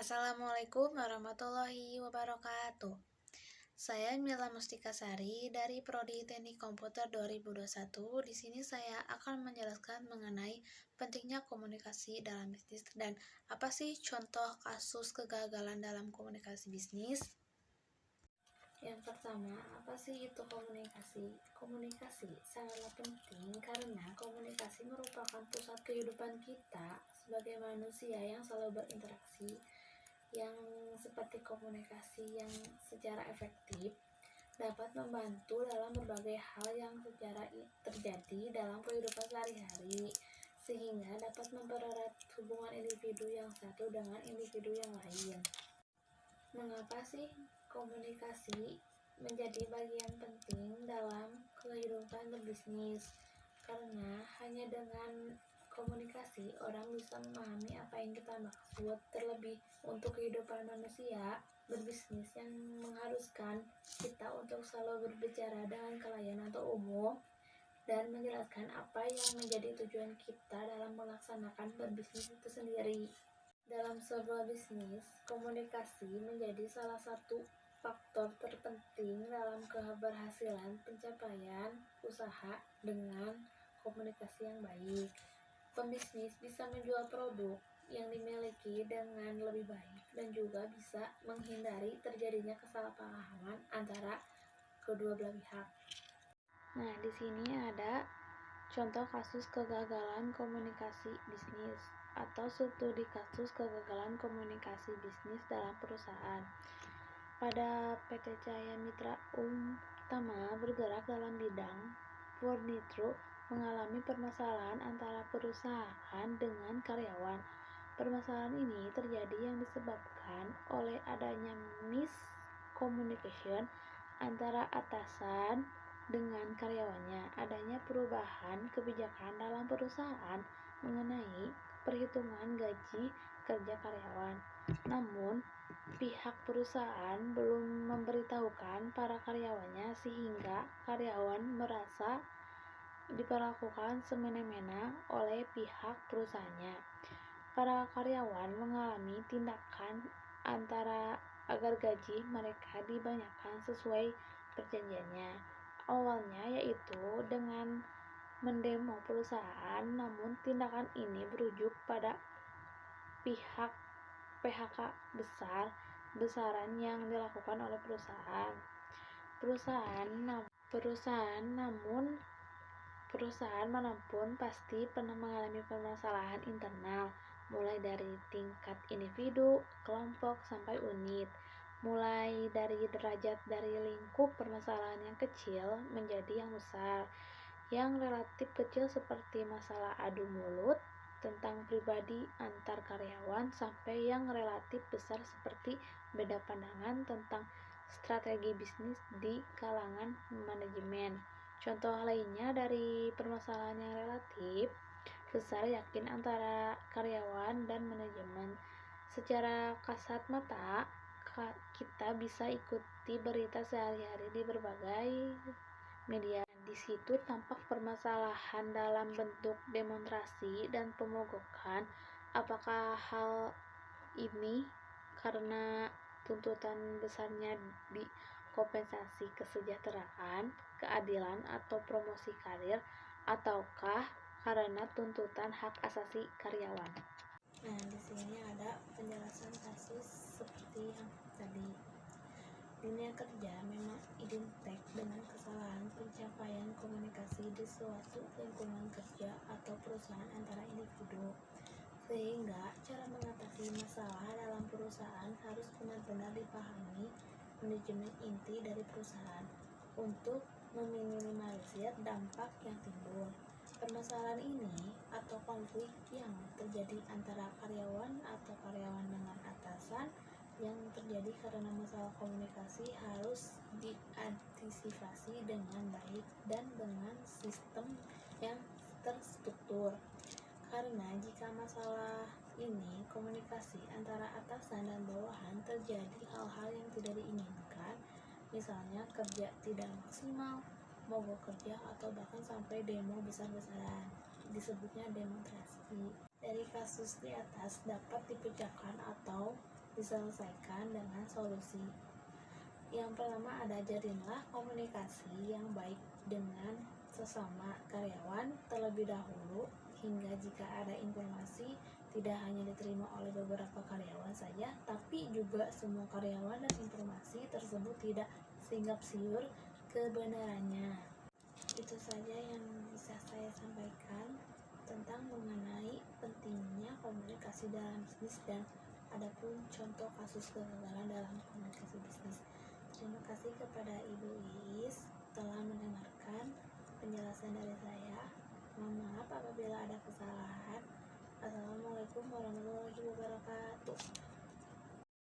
Assalamualaikum warahmatullahi wabarakatuh. Saya Mila Mustikasari dari Prodi Teknik Komputer 2021. Di sini saya akan menjelaskan mengenai pentingnya komunikasi dalam bisnis dan apa sih contoh kasus kegagalan dalam komunikasi bisnis. Yang pertama, apa sih itu komunikasi? Komunikasi sangatlah penting karena komunikasi merupakan pusat kehidupan kita sebagai manusia yang selalu berinteraksi, yang seperti komunikasi yang secara efektif dapat membantu dalam berbagai hal yang secara terjadi dalam kehidupan sehari-hari, sehingga dapat mempererat hubungan individu yang satu dengan individu yang lain. Mengapa sih komunikasi menjadi bagian penting dalam kehidupan berbisnis? Karena hanya dengan komunikasi orang bisa memahami apa yang kita maksud, terlebih untuk kehidupan manusia berbisnis yang mengharuskan kita untuk selalu berbicara dengan klien atau umum dan menjelaskan apa yang menjadi tujuan kita dalam melaksanakan berbisnis itu sendiri. Dalam sebuah bisnis, komunikasi menjadi salah satu faktor terpenting dalam keberhasilan pencapaian usaha. Dengan komunikasi yang baik, pembisnis bisa menjual produk yang dimiliki dengan lebih baik dan juga bisa menghindari terjadinya kesalahpahaman antara kedua belah pihak. Nah, di sini ada contoh kasus kegagalan komunikasi bisnis atau studi kasus kegagalan komunikasi bisnis dalam perusahaan. Pada PT Cahaya Mitra Utama bergerak dalam bidang furniture mengalami permasalahan antara perusahaan dengan karyawan. Permasalahan ini terjadi yang disebabkan oleh adanya miscommunication antara atasan dengan karyawannya, adanya perubahan kebijakan dalam perusahaan mengenai perhitungan gaji kerja karyawan. Namun, pihak perusahaan belum memberitahukan para karyawannya sehingga karyawan merasa diperlakukan semena-mena oleh pihak perusahaannya. Para karyawan mengalami tindakan antara agar gaji mereka dibayarkan sesuai perjanjiannya awalnya, yaitu dengan mendemo perusahaan, namun tindakan ini berujung pada pihak PHK besar-besaran yang dilakukan oleh perusahaan manapun pasti pernah mengalami permasalahan internal, mulai dari tingkat individu, kelompok, sampai unit. Mulai dari derajat dari lingkup permasalahan yang kecil menjadi yang besar. Yang relatif kecil seperti masalah adu mulut tentang pribadi antar karyawan, sampai yang relatif besar seperti beda pandangan tentang strategi bisnis di kalangan manajemen. Contoh lainnya dari permasalahan yang relatif besar yakin antara karyawan dan manajemen. Secara kasat mata, kita bisa ikuti berita sehari-hari di berbagai media. Di situ tampak permasalahan dalam bentuk demonstrasi dan pemogokan. Apakah hal ini karena tuntutan besarnya di kompensasi kesejahteraan, keadilan, atau promosi karir, ataukah karena tuntutan hak asasi karyawan? Nah, di sini ada penjelasan kasus seperti yang tadi. Dunia kerja memang identik dengan kesalahan pencapaian komunikasi di suatu lingkungan kerja atau perusahaan antara individu, sehingga cara mengatasi masalah dalam perusahaan harus benar-benar dipahami manajemen inti dari perusahaan untuk meminimalisir dampak yang timbul. Permasalahan ini atau konflik yang terjadi antara karyawan atau karyawan dengan atasan yang terjadi karena masalah komunikasi harus diantisipasi dengan baik dan dengan sistem yang terstruktur. Karena jika masalah ini komunikasi antara atasan dan bawahan terjadi hal-hal yang tidak diinginkan, misalnya kerja tidak maksimal, mogok kerja, atau bahkan sampai demo besar-besaran, disebutnya demonstrasi. Dari kasus di atas dapat dipecahkan atau diselesaikan dengan solusi. Yang pertama ada jalinlah komunikasi yang baik dengan sesama karyawan terlebih dahulu, hingga jika ada informasi tidak hanya diterima oleh beberapa karyawan saja, tapi juga semua karyawan, dan informasi tersebut tidak singgap siur kebenarannya. Itu saja yang bisa saya sampaikan tentang mengenai pentingnya komunikasi dalam bisnis dan adapun contoh kasus kegagalan dalam komunikasi bisnis. Terima kasih kepada Ibu Iis telah mendengarkan penjelasan dari saya. Mohon maaf apabila ada kesalahan. Assalamualaikum warahmatullahi wabarakatuh.